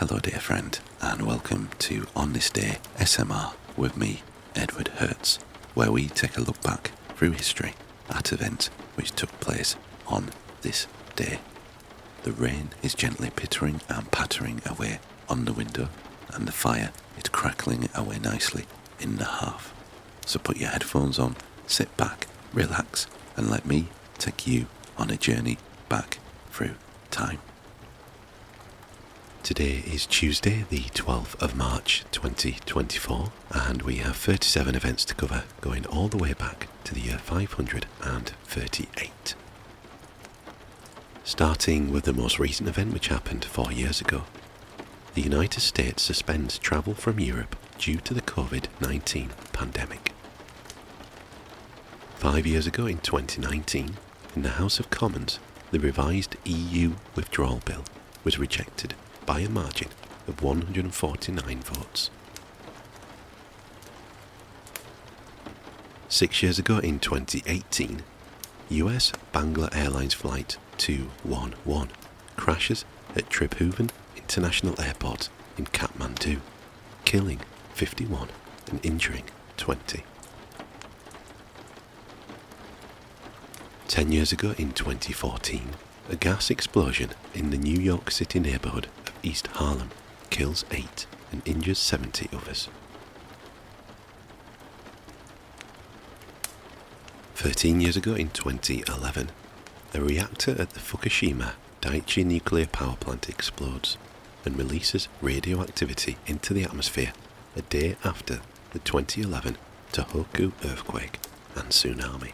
Hello dear friend, and welcome to On This Day SMR with me, Edward Hertz, where we take a look back through history at events which took place on this day. The rain is gently pittering and pattering away on the window, and the fire is crackling away nicely in the hearth. So put your headphones on, sit back, relax, and let me take you on a journey back through time. Today is Tuesday, the 12th of March 2024, and we have 37 events to cover, going all the way back to the year 538. Starting with the most recent event, which happened 4 years ago. The United States suspends travel from Europe due to the COVID-19 pandemic. 5 years ago in 2019, in the House of Commons, the revised EU withdrawal bill was rejected by a margin of 149 votes. 6 years ago in 2018, US Bangla Airlines Flight 211 crashes at Tribhuvan International Airport in Kathmandu, killing 51 and injuring 20. 10 years ago in 2014, a gas explosion in the New York City neighborhood of East Harlem kills 8 and injures 70 others. 13 years ago in 2011, a reactor at the Fukushima Daiichi nuclear power plant explodes and releases radioactivity into the atmosphere a day after the 2011 Tohoku earthquake and tsunami.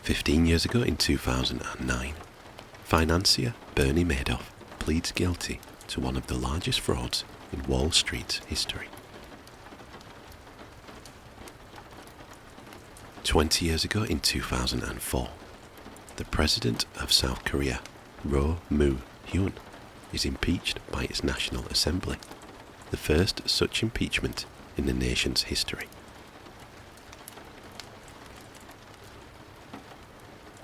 15 years ago in 2009, financier Bernie Madoff pleads guilty to one of the largest frauds in Wall Street's history. 20 years ago in 2004, the president of South Korea, Roh Moo-hyun, is impeached by its National Assembly, the first such impeachment in the nation's history.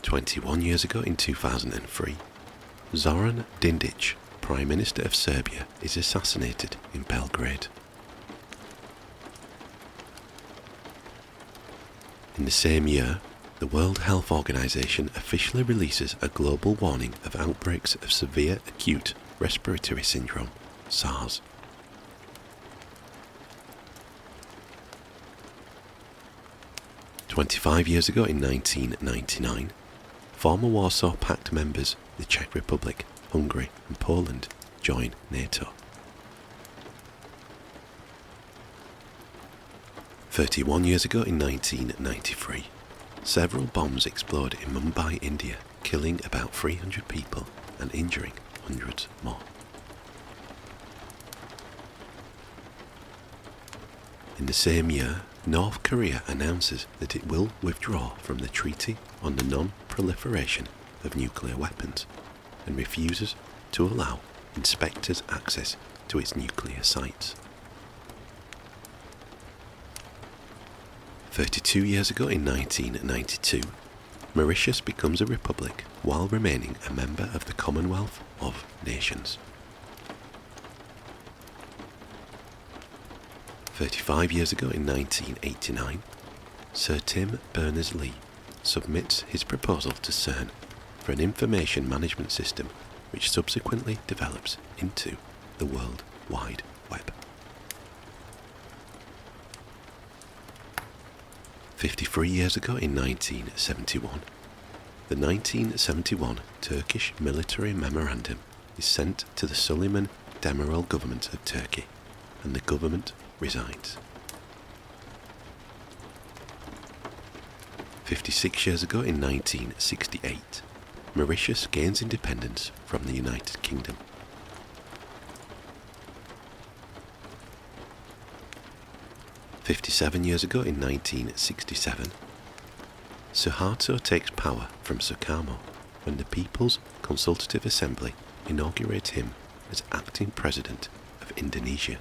21 years ago in 2003, Zoran Dindic, Prime Minister of Serbia, is assassinated in Belgrade. In the same year, the World Health Organization officially releases a global warning of outbreaks of severe acute respiratory syndrome, SARS. "25 years ago in 1999, former Warsaw Pact members, the Czech Republic, Hungary and Poland, join NATO. 31 years ago in 1993, several bombs explode in Mumbai, India, killing about 300 people and injuring hundreds more. In the same year, North Korea announces that it will withdraw from the Treaty on the Non-Proliferation of Nuclear Weapons and refuses to allow inspectors access to its nuclear sites. 32 years ago in 1992, Mauritius becomes a republic while remaining a member of the Commonwealth of Nations. 35 years ago in 1989, Sir Tim Berners-Lee submits his proposal to CERN for an information management system which subsequently develops into the World Wide Web. 53 years ago in 1971, the 1971 Turkish military memorandum is sent to the Süleyman Demirel government of Turkey, and the government resigns. 56 years ago in 1968, Mauritius gains independence from the United Kingdom. 57 years ago in 1967, Suharto takes power from Sukarno when the People's Consultative Assembly inaugurates him as acting president of Indonesia.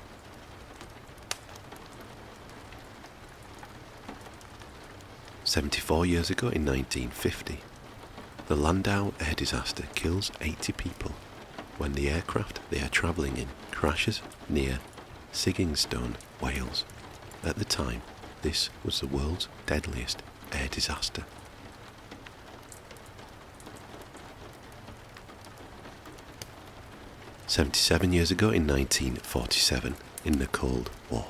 74 years ago in 1950, The Landau air disaster kills 80 people when the aircraft they are travelling in crashes near Sigingstone, Wales. At the time, this was the world's deadliest air disaster. "77 years ago in 1947, in the Cold War,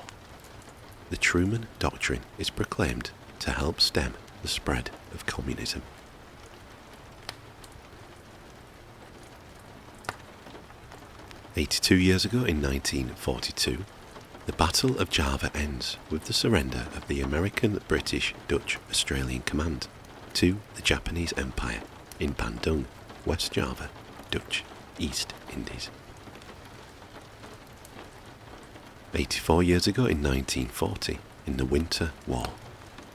the Truman Doctrine is proclaimed to help stem the spread of communism. "82 years ago in 1942, the Battle of Java ends with the surrender of the American, British, Dutch, Australian command to the Japanese Empire in Bandung, West Java, Dutch East Indies. 84 years ago in 1940, in the Winter War,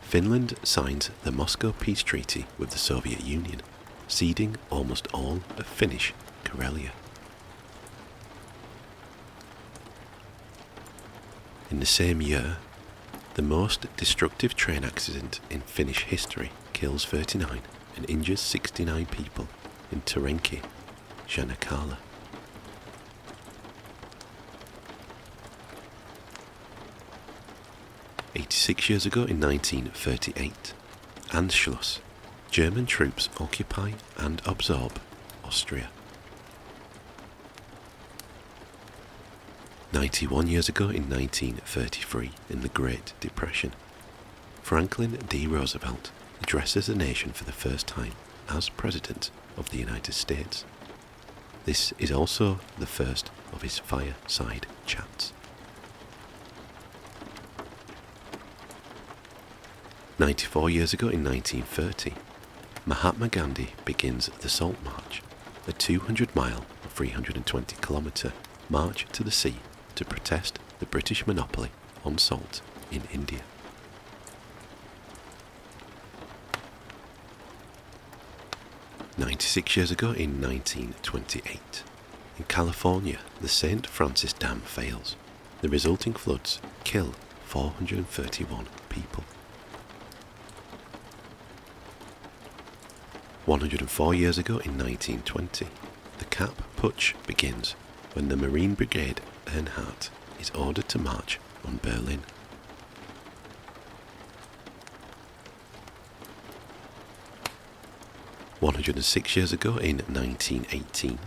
Finland signed the Moscow Peace Treaty with the Soviet Union, ceding almost all of Finnish Karelia. In the same year, the most destructive train accident in Finnish history kills 39 and injures 69 people in Terenki, Janakala. 86 years ago in 1938, Anschluss, German troops occupy and absorb Austria. 91 years ago in 1933, in the Great Depression, Franklin D. Roosevelt addresses the nation for the first time as President of the United States. This is also the first of his fireside chats. 94 years ago in 1930, Mahatma Gandhi begins the Salt March, a 200-mile, 320-kilometre march to the sea to protest the British monopoly on salt in India. "96 years ago in 1928, in California, the St. Francis Dam fails. The resulting floods kill 431 people. 104 years ago in 1920, the Kapp Putsch begins when the Marine Brigade Earnhardt is ordered to march on Berlin. 106 years ago in 1918,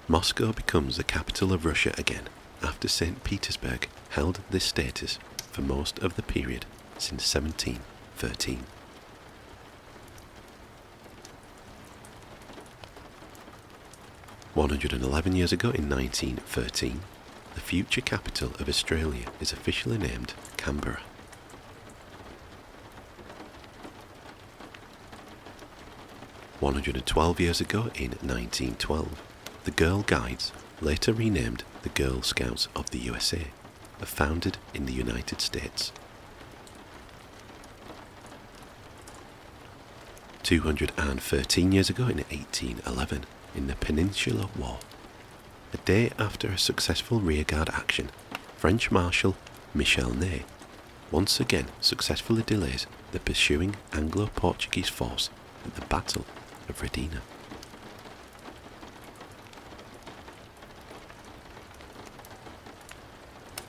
Moscow becomes the capital of Russia again after St. Petersburg held this status for most of the period since 1713. 111 years ago in 1913, the future capital of Australia is officially named Canberra. 112 years ago in 1912, the Girl Guides, later renamed the Girl Scouts of the USA, are founded in the United States. 213 years ago in 1811, in the Peninsular War, a day after a successful rearguard action, French Marshal Michel Ney once again successfully delays the pursuing Anglo-Portuguese force at the Battle of Redina.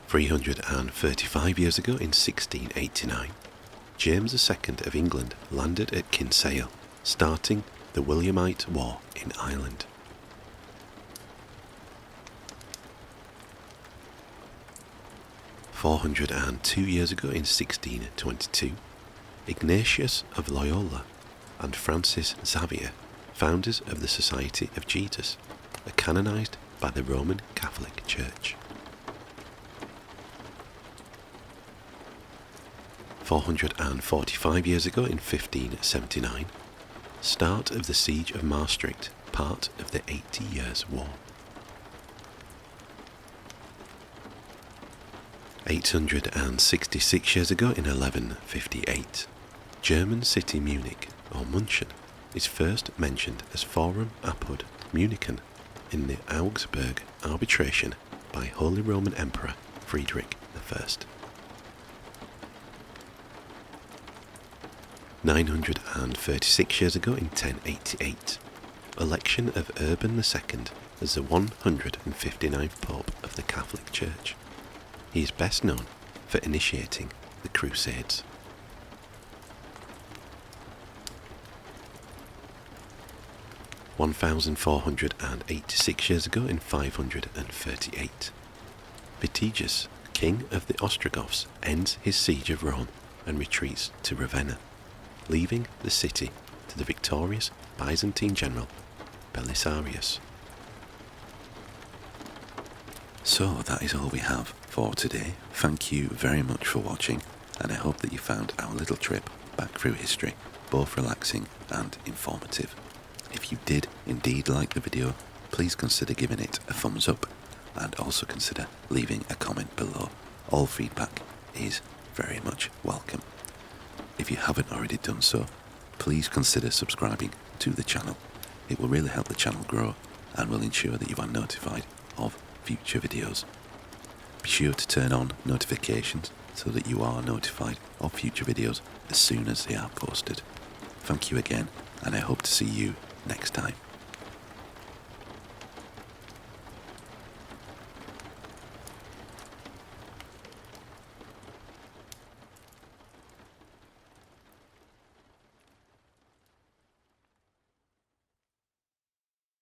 "335 years ago in 1689, James II of England landed at Kinsale, starting the Williamite War in Ireland. 402 years ago in 1622, Ignatius of Loyola and Francis Xavier, founders of the Society of Jesus, are canonized by the Roman Catholic Church. 445 years ago in 1579, start of the Siege of Maastricht, part of the 80 Years' War. 866 years ago in 1158, German city Munich, or München, is first mentioned as Forum apud Munichen in the Augsburg arbitration by Holy Roman Emperor Friedrich I. 936 years ago in 1088, election of Urban II as the 159th Pope of the Catholic Church. He is best known for initiating the Crusades. "1,486 years ago in 538, Vitiges, king of the Ostrogoths, ends his siege of Rome and retreats to Ravenna, leaving the city to the victorious Byzantine general Belisarius." So that is all we have for today. Thank you very much for watching, and I hope that you found our little trip back through history both relaxing and informative. If you did indeed like the video, please consider giving it a thumbs up, and also consider leaving a comment below. All feedback is very much welcome. If you haven't already done so, please consider subscribing to the channel. It will really help the channel grow and will ensure that you are notified of future videos. Be sure to turn on notifications so that you are notified of future videos as soon as they are posted. Thank you again, and I hope to see you next time.